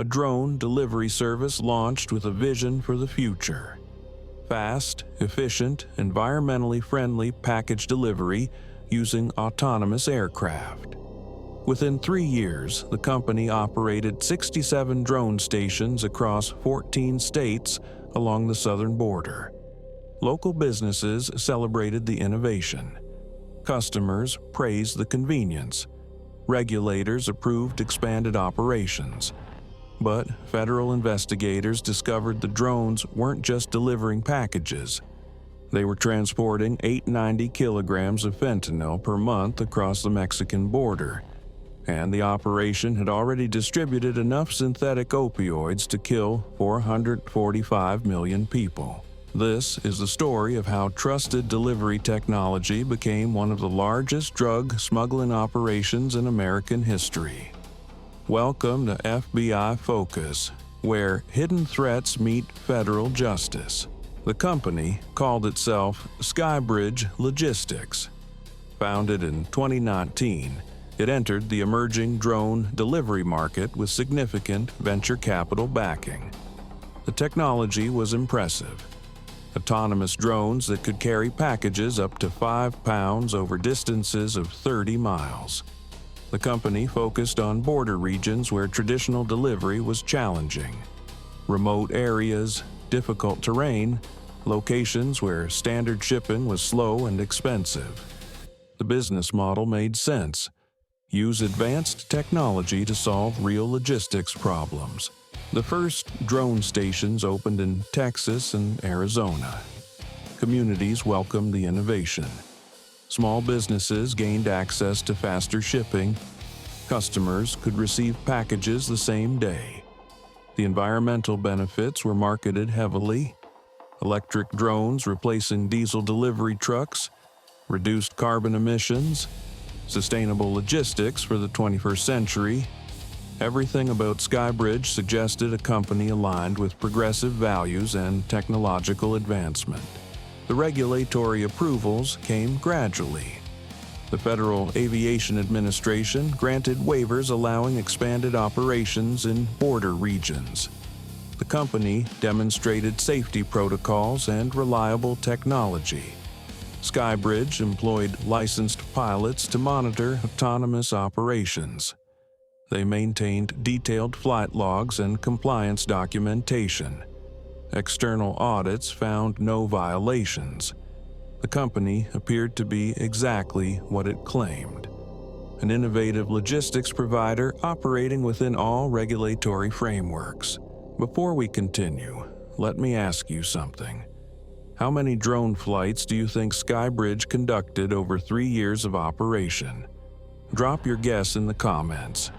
a drone delivery service launched with a vision for the future. Fast, efficient, environmentally friendly package delivery using autonomous aircraft. Within 3 years, the company operated 67 drone stations across 14 states along the southern border. Local businesses celebrated the innovation. Customers praised the convenience. Regulators approved expanded operations. But federal investigators discovered the drones weren't just delivering packages. They were transporting 890 kilograms of fentanyl per month across the Mexican border, and the operation had already distributed enough synthetic opioids to kill 445 million people. This is the story of how trusted delivery technology became one of the largest drug smuggling operations in American history. Welcome to FBI Focus, where hidden threats meet federal justice. The company called itself Skybridge Logistics. Founded in 2019, it entered the emerging drone delivery market with significant venture capital backing. The technology was impressive. Autonomous drones that could carry packages up to 5 pounds over distances of 30 miles. The company focused on border regions where traditional delivery was challenging. Remote areas, difficult terrain, locations where standard shipping was slow and expensive. The business model made sense. Use advanced technology to solve real logistics problems. The first drone stations opened in Texas and Arizona. Communities welcomed the innovation. Small businesses gained access to faster shipping. Customers could receive packages the same day. The environmental benefits were marketed heavily. Electric drones replacing diesel delivery trucks, reduced carbon emissions, sustainable logistics for the 21st century. Everything about Skybridge suggested a company aligned with progressive values and technological advancement. The regulatory approvals came gradually. The Federal Aviation Administration granted waivers allowing expanded operations in border regions. The company demonstrated safety protocols and reliable technology. Skybridge employed licensed pilots to monitor autonomous operations. They maintained detailed flight logs and compliance documentation. External audits found no violations. The company appeared to be exactly what it claimed: an innovative logistics provider operating within all regulatory frameworks. Before we continue, let me ask you something. How many drone flights do you think Skybridge conducted over 3 years of operation? Drop your guess in the comments.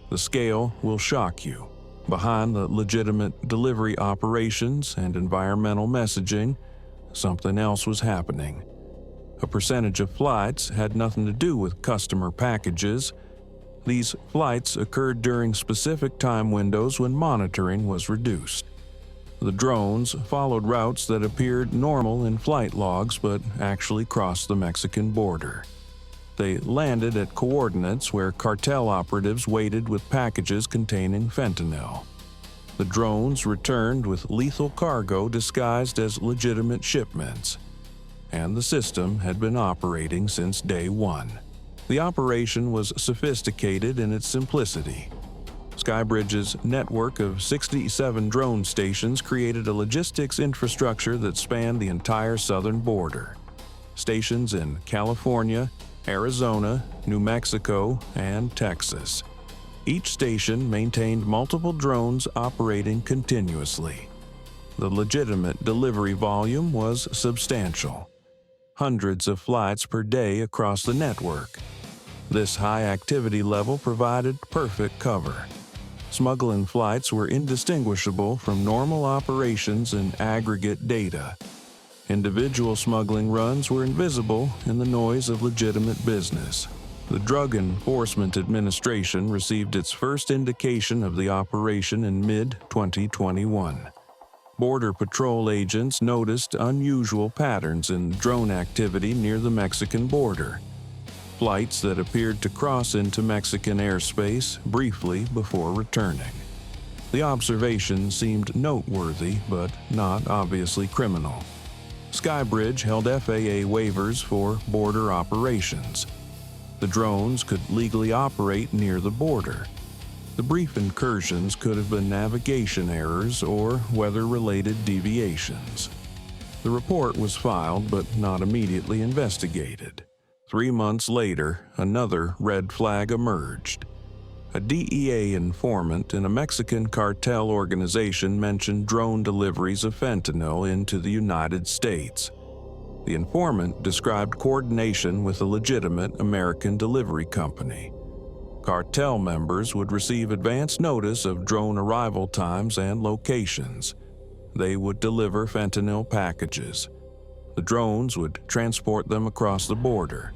The scale will shock you. Behind the legitimate delivery operations and environmental messaging, something else was happening. A percentage of flights had nothing to do with customer packages. These flights occurred during specific time windows when monitoring was reduced. The drones followed routes that appeared normal in flight logs but actually crossed the Mexican border. They landed at coordinates where cartel operatives waited with packages containing fentanyl. The drones returned with lethal cargo disguised as legitimate shipments, and the system had been operating since day one. The operation was sophisticated in its simplicity. Skybridge's network of 67 drone stations created a logistics infrastructure that spanned the entire southern border. Stations in California, Arizona, New Mexico, and Texas. Each station maintained multiple drones operating continuously. The legitimate delivery volume was substantial. Hundreds of flights per day across the network. This high activity level provided perfect cover. Smuggling flights were indistinguishable from normal operations in aggregate data. Individual smuggling runs were invisible in the noise of legitimate business. The Drug Enforcement Administration received its first indication of the operation in mid-2021. Border Patrol agents noticed unusual patterns in drone activity near the Mexican border. Flights that appeared to cross into Mexican airspace briefly before returning. The observation seemed noteworthy, but not obviously criminal. Skybridge held FAA waivers for border operations. The drones could legally operate near the border. The brief incursions could have been navigation errors or weather-related deviations. The report was filed but not immediately investigated. 3 months later, another red flag emerged. A DEA informant in a Mexican cartel organization mentioned drone deliveries of fentanyl into the United States. The informant described coordination with a legitimate American delivery company. Cartel members would receive advance notice of drone arrival times and locations. They would deliver fentanyl packages. The drones would transport them across the border.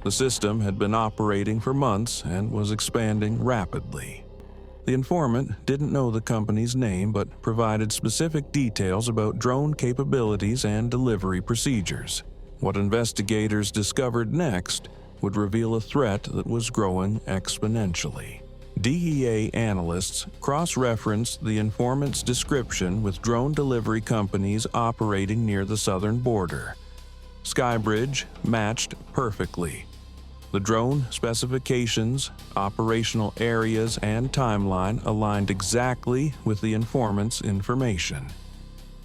The system had been operating for months and was expanding rapidly. The informant didn't know the company's name but provided specific details about drone capabilities and delivery procedures. What investigators discovered next would reveal a threat that was growing exponentially. DEA analysts cross-referenced the informant's description with drone delivery companies operating near the southern border. Skybridge matched perfectly. The drone specifications, operational areas, and timeline aligned exactly with the informant's information.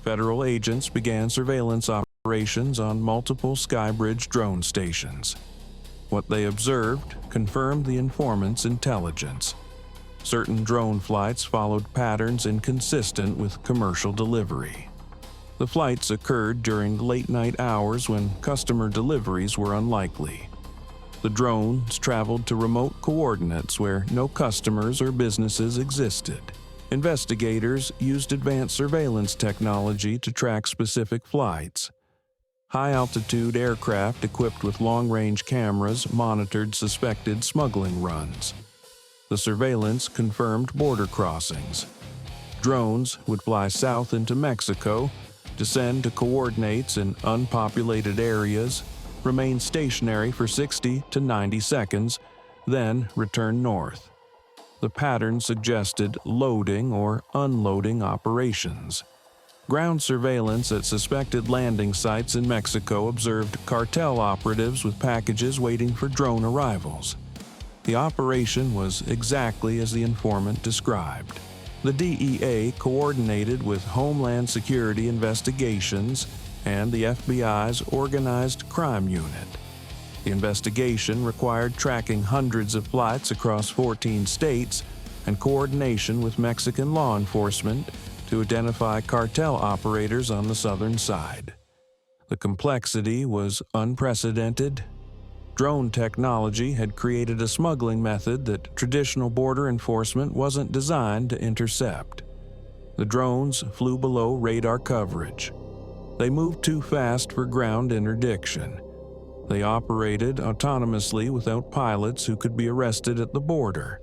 Federal agents began surveillance operations on multiple Skybridge drone stations. What they observed confirmed the informant's intelligence. Certain drone flights followed patterns inconsistent with commercial delivery. The flights occurred during late-night hours when customer deliveries were unlikely. The drones traveled to remote coordinates where no customers or businesses existed. Investigators used advanced surveillance technology to track specific flights. High-altitude aircraft equipped with long-range cameras monitored suspected smuggling runs. The surveillance confirmed border crossings. Drones would fly south into Mexico, descend to coordinates in unpopulated areas, remain stationary for 60 to 90 seconds, then return north. The pattern suggested loading or unloading operations. Ground surveillance at suspected landing sites in Mexico observed cartel operatives with packages waiting for drone arrivals. The operation was exactly as the informant described. The DEA coordinated with Homeland Security investigations and the FBI's Organized Crime Unit. The investigation required tracking hundreds of flights across 14 states and coordination with Mexican law enforcement to identify cartel operators on the southern side. The complexity was unprecedented. Drone technology had created a smuggling method that traditional border enforcement wasn't designed to intercept. The drones flew below radar coverage. They moved too fast for ground interdiction. They operated autonomously without pilots who could be arrested at the border.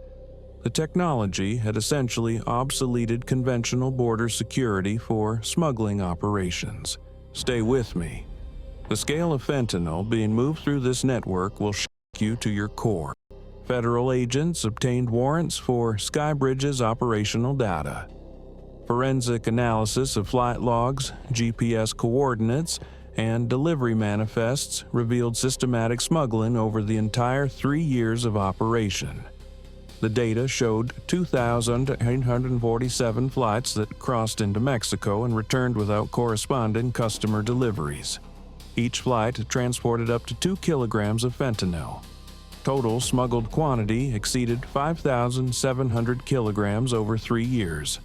The technology had essentially obsoleted conventional border security for smuggling operations. Stay with me. The scale of fentanyl being moved through this network will shock you to your core. Federal agents obtained warrants for Skybridge's operational data. Forensic analysis of flight logs, GPS coordinates, and delivery manifests revealed systematic smuggling over the entire 3 years of operation. The data showed 2,847 flights that crossed into Mexico and returned without corresponding customer deliveries. Each flight transported up to 2 kilograms of fentanyl. Total smuggled quantity exceeded 5,700 kilograms over 3 years.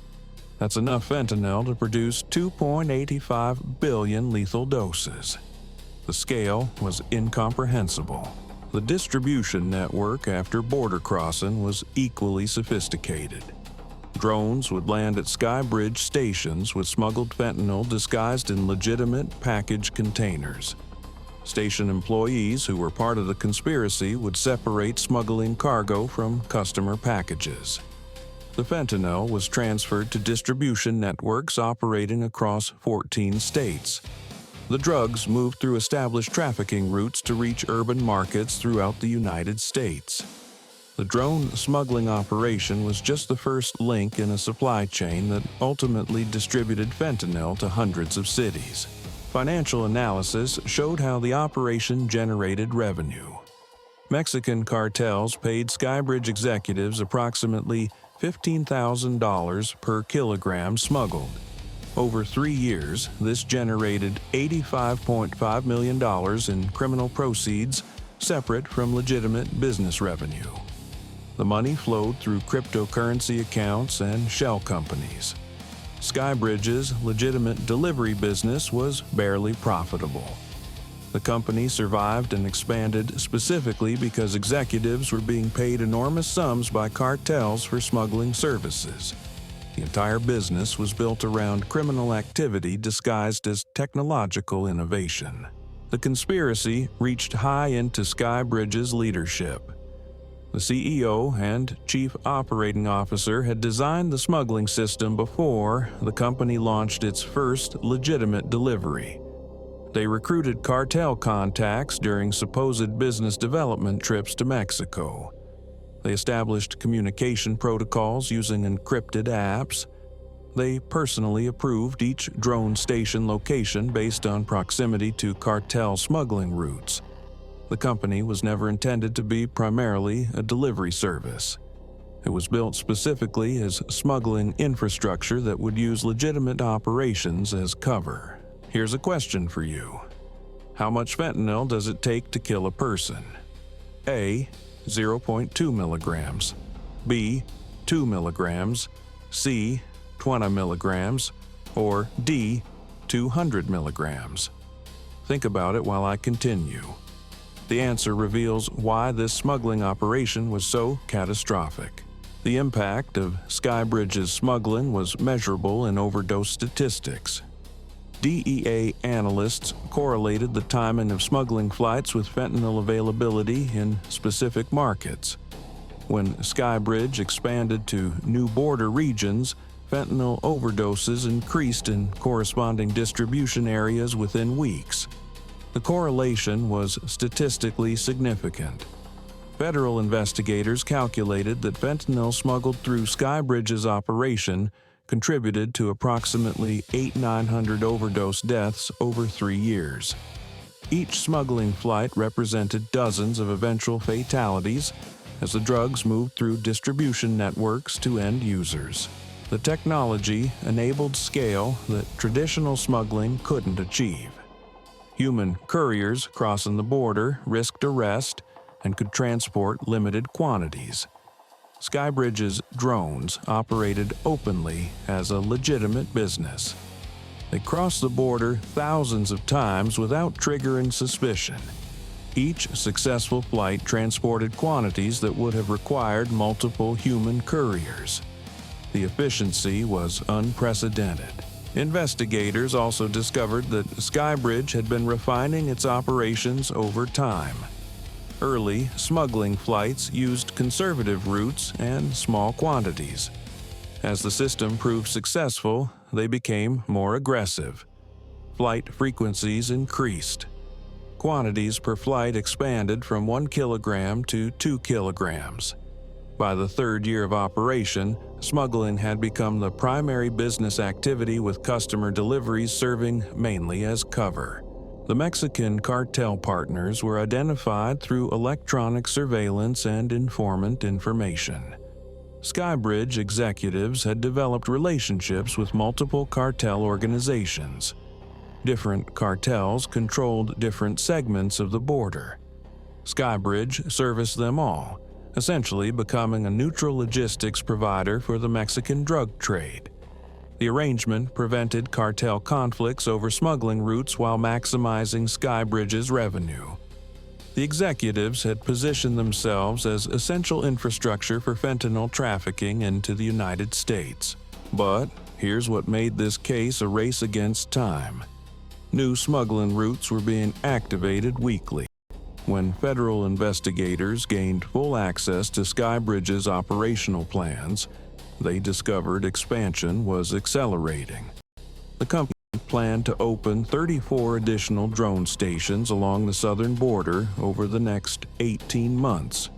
That's enough fentanyl to produce 2.85 billion lethal doses. The scale was incomprehensible. The distribution network after border crossing was equally sophisticated. Drones would land at Skybridge stations with smuggled fentanyl disguised in legitimate package containers. Station employees who were part of the conspiracy would separate smuggling cargo from customer packages. The fentanyl was transferred to distribution networks operating across 14 states. The drugs moved through established trafficking routes to reach urban markets throughout the United States. The drone smuggling operation was just the first link in a supply chain that ultimately distributed fentanyl to hundreds of cities. Financial analysis showed how the operation generated revenue. Mexican cartels paid Skybridge executives approximately $15,000 per kilogram smuggled. Over 3 years, this generated $85.5 million in criminal proceeds separate from legitimate business revenue. The money flowed through cryptocurrency accounts and shell companies. Skybridge's legitimate delivery business was barely profitable. The company survived and expanded specifically because executives were being paid enormous sums by cartels for smuggling services. The entire business was built around criminal activity disguised as technological innovation. The conspiracy reached high into Skybridge's leadership. The CEO and Chief Operating Officer had designed the smuggling system before the company launched its first legitimate delivery. They recruited cartel contacts during supposed business development trips to Mexico. They established communication protocols using encrypted apps. They personally approved each drone station location based on proximity to cartel smuggling routes. The company was never intended to be primarily a delivery service. It was built specifically as smuggling infrastructure that would use legitimate operations as cover. Here's a question for you. How much fentanyl does it take to kill a person? A. 0.2 milligrams. B. 2 milligrams. C. 20 milligrams. Or D. 200 milligrams. Think about it while I continue. The answer reveals why this smuggling operation was so catastrophic. The impact of Skybridge's smuggling was measurable in overdose statistics. DEA analysts correlated the timing of smuggling flights with fentanyl availability in specific markets. When Skybridge expanded to new border regions, fentanyl overdoses increased in corresponding distribution areas within weeks. The correlation was statistically significant. Federal investigators calculated that fentanyl smuggled through Skybridge's operation contributed to approximately 8,900 overdose deaths over 3 years. Each smuggling flight represented dozens of eventual fatalities as the drugs moved through distribution networks to end users. The technology enabled scale that traditional smuggling couldn't achieve. Human couriers crossing the border risked arrest and could transport limited quantities. Skybridge's drones operated openly as a legitimate business. They crossed the border thousands of times without triggering suspicion. Each successful flight transported quantities that would have required multiple human couriers. The efficiency was unprecedented. Investigators also discovered that Skybridge had been refining its operations over time. Early smuggling flights used conservative routes and small quantities. As the system proved successful, they became more aggressive. Flight frequencies increased. Quantities per flight expanded from 1 kilogram to 2 kilograms. By the third year of operation, smuggling had become the primary business activity, with customer deliveries serving mainly as cover. The Mexican cartel partners were identified through electronic surveillance and informant information. Skybridge executives had developed relationships with multiple cartel organizations. Different cartels controlled different segments of the border. Skybridge serviced them all, essentially becoming a neutral logistics provider for the Mexican drug trade. The arrangement prevented cartel conflicts over smuggling routes while maximizing Skybridge's revenue. The executives had positioned themselves as essential infrastructure for fentanyl trafficking into the United States. But here's what made this case a race against time. New smuggling routes were being activated weekly. When federal investigators gained full access to Skybridge's operational plans, they discovered expansion was accelerating. The company planned to open 34 additional drone stations along the southern border over the next 18 months.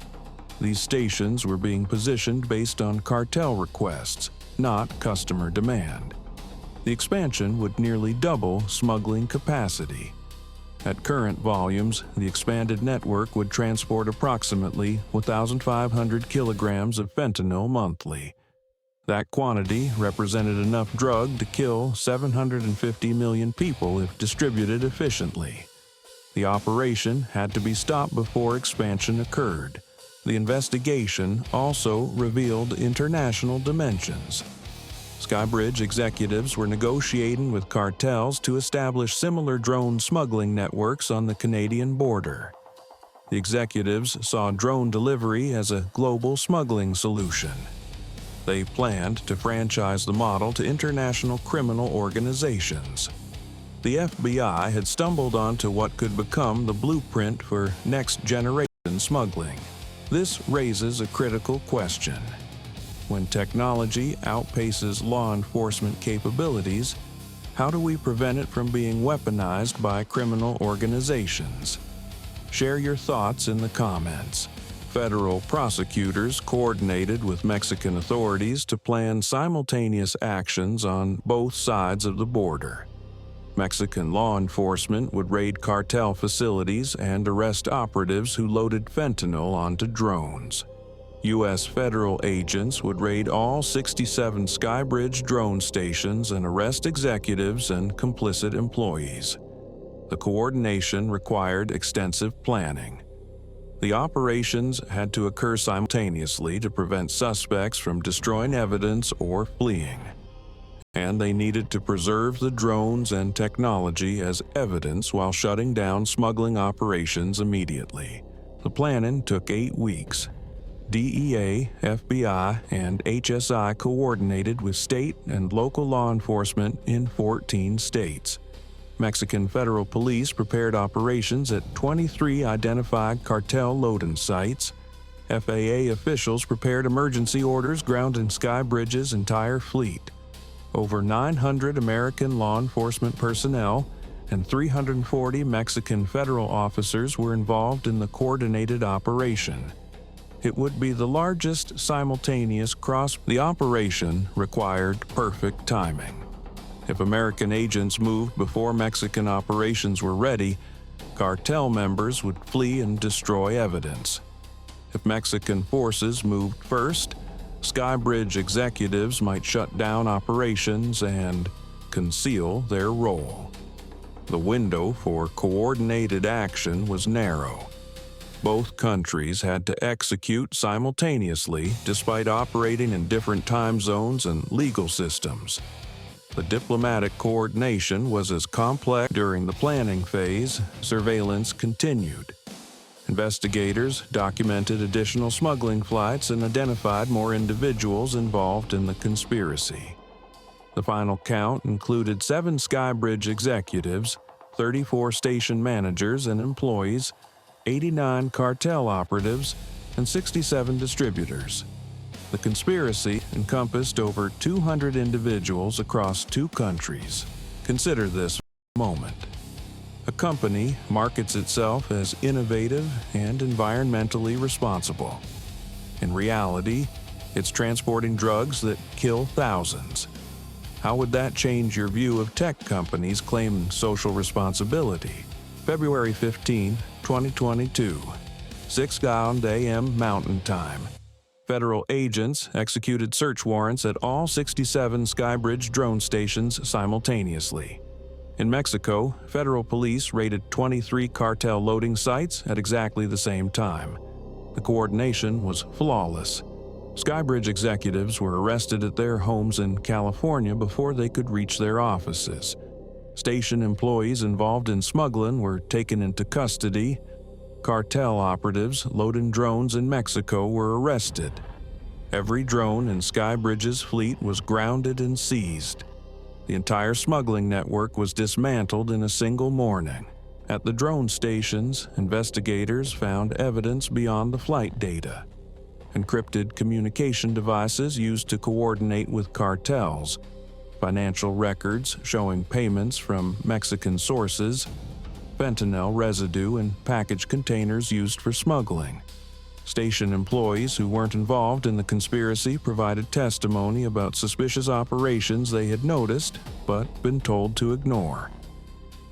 these stations were being positioned based on cartel requests, not customer demand. The expansion would nearly double smuggling capacity. At current volumes, the expanded network would transport approximately 1,500 kilograms of fentanyl monthly. That quantity represented enough drug to kill 750 million people if distributed efficiently. The operation had to be stopped before expansion occurred. The investigation also revealed international dimensions. Skybridge executives were negotiating with cartels to establish similar drone smuggling networks on the Canadian border. The executives saw drone delivery as a global smuggling solution. They planned to franchise the model to international criminal organizations. The FBI had stumbled onto what could become the blueprint for next-generation smuggling. This raises a critical question. When technology outpaces law enforcement capabilities, how do we prevent it from being weaponized by criminal organizations? Share your thoughts in the comments. Federal prosecutors coordinated with Mexican authorities to plan simultaneous actions on both sides of the border. Mexican law enforcement would raid cartel facilities and arrest operatives who loaded fentanyl onto drones. U.S. federal agents would raid all 67 Skybridge drone stations and arrest executives and complicit employees. The coordination required extensive planning. The operations had to occur simultaneously to prevent suspects from destroying evidence or fleeing. And they needed to preserve the drones and technology as evidence while shutting down smuggling operations immediately. The planning took 8 weeks. DEA, FBI, and HSI coordinated with state and local law enforcement in 14 states. Mexican federal police prepared operations at 23 identified cartel loading sites. FAA officials prepared emergency orders grounding Skybridge's entire fleet. Over 900 American law enforcement personnel and 340 Mexican federal officers were involved in the coordinated operation. It would be the largest simultaneous cross. The operation required perfect timing. If American agents moved before Mexican operations were ready, cartel members would flee and destroy evidence. If Mexican forces moved first, Skybridge executives might shut down operations and conceal their role. The window for coordinated action was narrow. Both countries had to execute simultaneously despite operating in different time zones and legal systems. The diplomatic coordination was as complex. During the planning phase, surveillance continued. Investigators documented additional smuggling flights and identified more individuals involved in the conspiracy. The final count included 7 Skybridge executives, 34 station managers and employees, 89 cartel operatives, and 67 distributors. The conspiracy encompassed over 200 individuals across 2 countries. Consider this moment. A company markets itself as innovative and environmentally responsible. In reality, it's transporting drugs that kill thousands. How would that change your view of tech companies claiming social responsibility? February 15, 2022, 6 a.m. Mountain Time. Federal agents executed search warrants at all 67 Skybridge drone stations simultaneously. In Mexico, federal police raided 23 cartel loading sites at exactly the same time. The coordination was flawless. Skybridge executives were arrested at their homes in California before they could reach their offices. Station employees involved in smuggling were taken into custody. Cartel operatives loading drones in Mexico were arrested. Every drone in Skybridge's fleet was grounded and seized. The entire smuggling network was dismantled in a single morning. At the drone stations, investigators found evidence beyond the flight data. Encrypted communication devices used to coordinate with cartels, financial records showing payments from Mexican sources, fentanyl residue in package containers used for smuggling, Station employees who weren't involved in the conspiracy provided testimony about suspicious operations they had noticed but been told to ignore.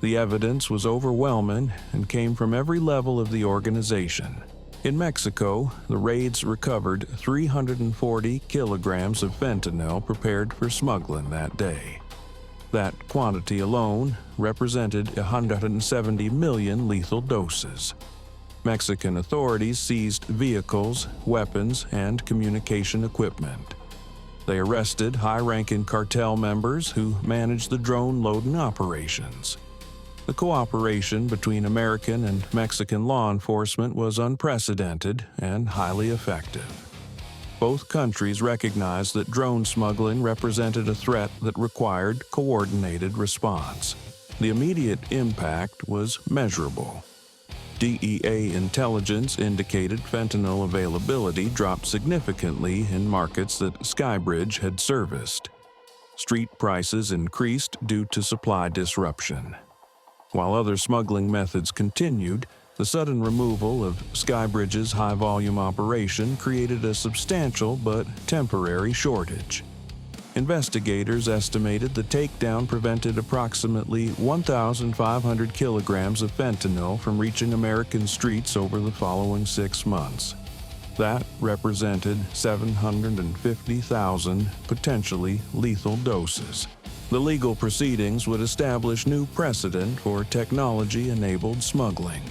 The evidence was overwhelming and came from every level of the organization. In Mexico, the raids recovered 340 kilograms of fentanyl prepared for smuggling that day. That quantity alone represented 170 million lethal doses. Mexican authorities seized vehicles, weapons, and communication equipment. They arrested high-ranking cartel members who managed the drone loading operations. The cooperation between American and Mexican law enforcement was unprecedented and highly effective. Both countries recognized that drone smuggling represented a threat that required coordinated response. The immediate impact was measurable. DEA intelligence indicated fentanyl availability dropped significantly in markets that Skybridge had serviced. Street prices increased due to supply disruption. While other smuggling methods continued, the sudden removal of Skybridge's high-volume operation created a substantial but temporary shortage. Investigators estimated the takedown prevented approximately 1,500 kilograms of fentanyl from reaching American streets over the following 6 months. That represented 750,000 potentially lethal doses. The legal proceedings would establish new precedent for technology-enabled smuggling.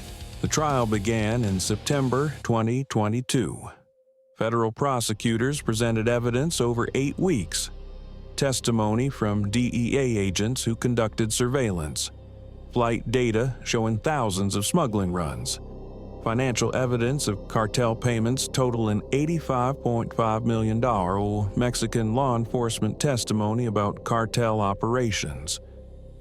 The trial began in September 2022. Federal prosecutors presented evidence over 8 weeks. Testimony from DEA agents who conducted surveillance, flight data showing thousands of smuggling runs, financial evidence of cartel payments totaling $85.5 million, Mexican law enforcement testimony about cartel operations,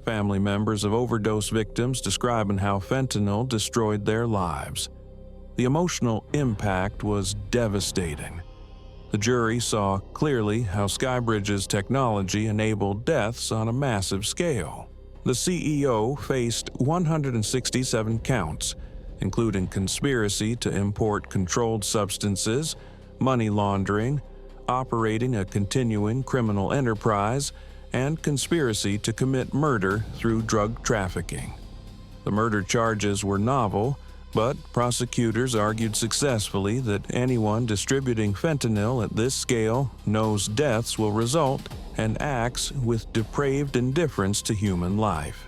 family members of overdose victims describing how fentanyl destroyed their lives. The emotional impact was devastating. The jury saw clearly how Skybridge's technology enabled deaths on a massive scale. The CEO faced 167 counts, including conspiracy to import controlled substances, money laundering, operating a continuing criminal enterprise, and conspiracy to commit murder through drug trafficking. The murder charges were novel, but prosecutors argued successfully that anyone distributing fentanyl at this scale knows deaths will result and acts with depraved indifference to human life.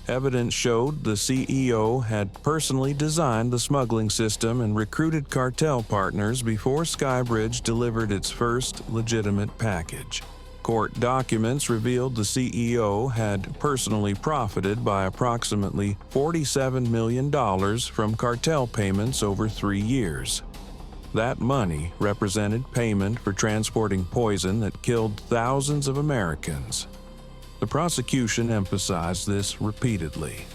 Evidence showed the CEO had personally designed the smuggling system and recruited cartel partners before Skybridge delivered its first legitimate package. Court documents revealed the CEO had personally profited by approximately $47 million from cartel payments over 3 years. That money represented payment for transporting poison that killed thousands of Americans. The prosecution emphasized this repeatedly.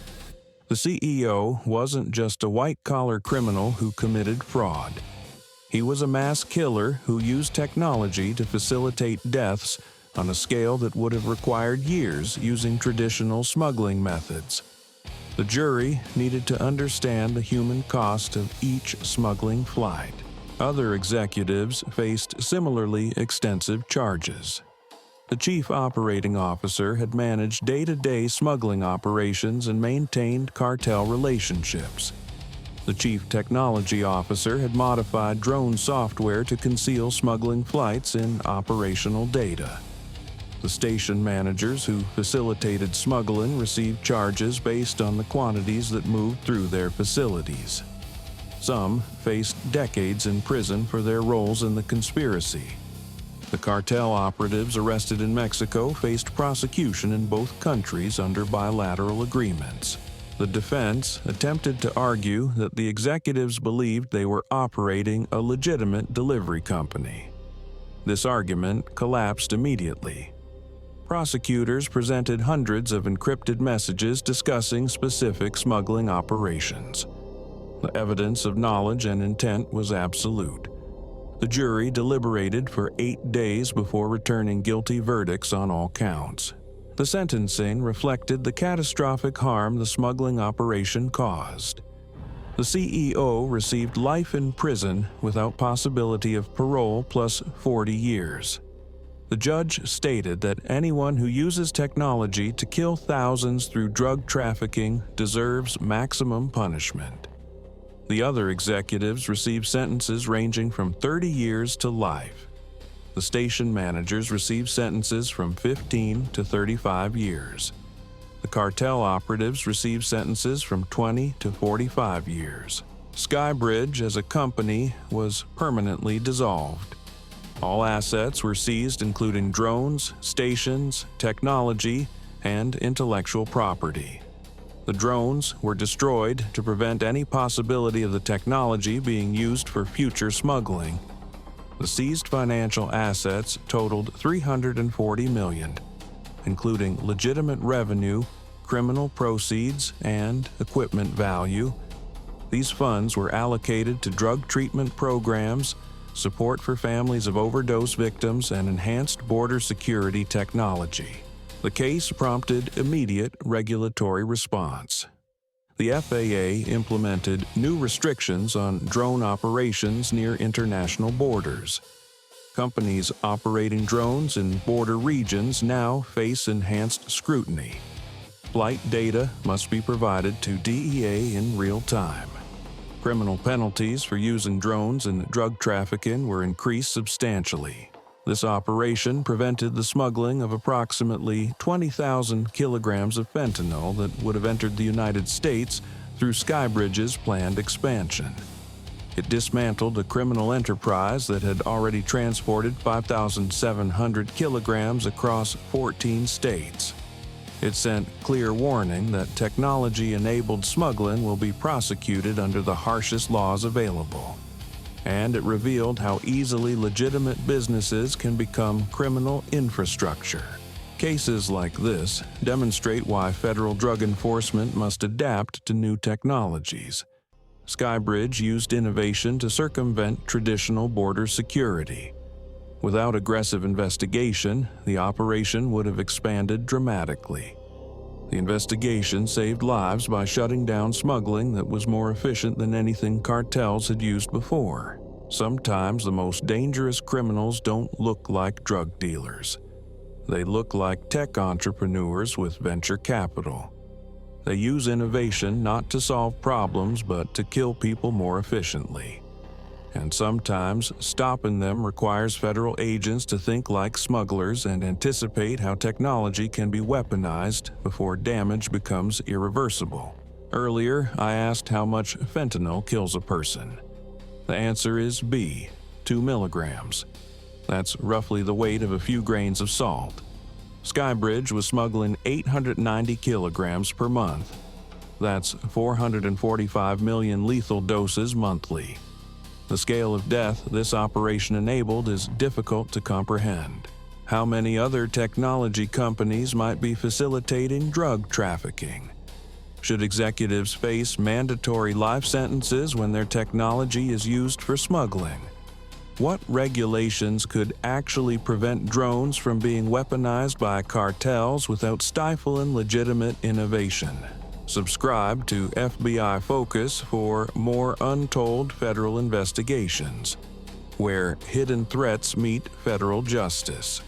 The CEO wasn't just a white-collar criminal who committed fraud. He was a mass killer who used technology to facilitate deaths on a scale that would have required years using traditional smuggling methods. The jury needed to understand the human cost of each smuggling flight. Other executives faced similarly extensive charges. The chief operating officer had managed day-to-day smuggling operations and maintained cartel relationships. The chief technology officer had modified drone software to conceal smuggling flights in operational data. The station managers who facilitated smuggling received charges based on the quantities that moved through their facilities. Some faced decades in prison for their roles in the conspiracy. The cartel operatives arrested in Mexico faced prosecution in both countries under bilateral agreements. The defense attempted to argue that the executives believed they were operating a legitimate delivery company. This argument collapsed immediately. Prosecutors presented hundreds of encrypted messages discussing specific smuggling operations. The evidence of knowledge and intent was absolute. The jury deliberated for 8 days before returning guilty verdicts on all counts. The sentencing reflected the catastrophic harm the smuggling operation caused. The CEO received life in prison without possibility of parole plus 40 years. The judge stated that anyone who uses technology to kill thousands through drug trafficking deserves maximum punishment. The other executives received sentences ranging from 30 years to life. The station managers received sentences from 15 to 35 years. The cartel operatives received sentences from 20 to 45 years. Skybridge as a company was permanently dissolved. All assets were seized, including drones, stations, technology, and intellectual property. The drones were destroyed to prevent any possibility of the technology being used for future smuggling. The seized financial assets totaled $340 million, including legitimate revenue, criminal proceeds, and equipment value. These funds were allocated to drug treatment programs, support for families of overdose victims, and enhanced border security technology. The case prompted immediate regulatory response. The FAA implemented new restrictions on drone operations near international borders. Companies operating drones in border regions now face enhanced scrutiny. Flight data must be provided to DEA in real time. Criminal penalties for using drones in drug trafficking were increased substantially. This operation prevented the smuggling of approximately 20,000 kilograms of fentanyl that would have entered the United States through Skybridge's planned expansion. It dismantled a criminal enterprise that had already transported 5,700 kilograms across 14 states. It sent clear warning that technology-enabled smuggling will be prosecuted under the harshest laws available. And it revealed how easily legitimate businesses can become criminal infrastructure. Cases like this demonstrate why federal drug enforcement must adapt to new technologies. Skybridge used innovation to circumvent traditional border security. Without aggressive investigation, the operation would have expanded dramatically. The investigation saved lives by shutting down smuggling that was more efficient than anything cartels had used before. Sometimes the most dangerous criminals don't look like drug dealers. They look like tech entrepreneurs with venture capital. They use innovation not to solve problems but to kill people more efficiently. And sometimes stopping them requires federal agents to think like smugglers and anticipate how technology can be weaponized before damage becomes irreversible. Earlier, I asked how much fentanyl kills a person. The answer is B, 2 milligrams. That's roughly the weight of a few grains of salt. Skybridge was smuggling 890 kilograms per month. That's 445 million lethal doses monthly. The scale of death this operation enabled is difficult to comprehend. How many other technology companies might be facilitating drug trafficking? Should executives face mandatory life sentences when their technology is used for smuggling? What regulations could actually prevent drones from being weaponized by cartels without stifling legitimate innovation? Subscribe to FBI Focus for more untold federal investigations, where hidden threats meet federal justice.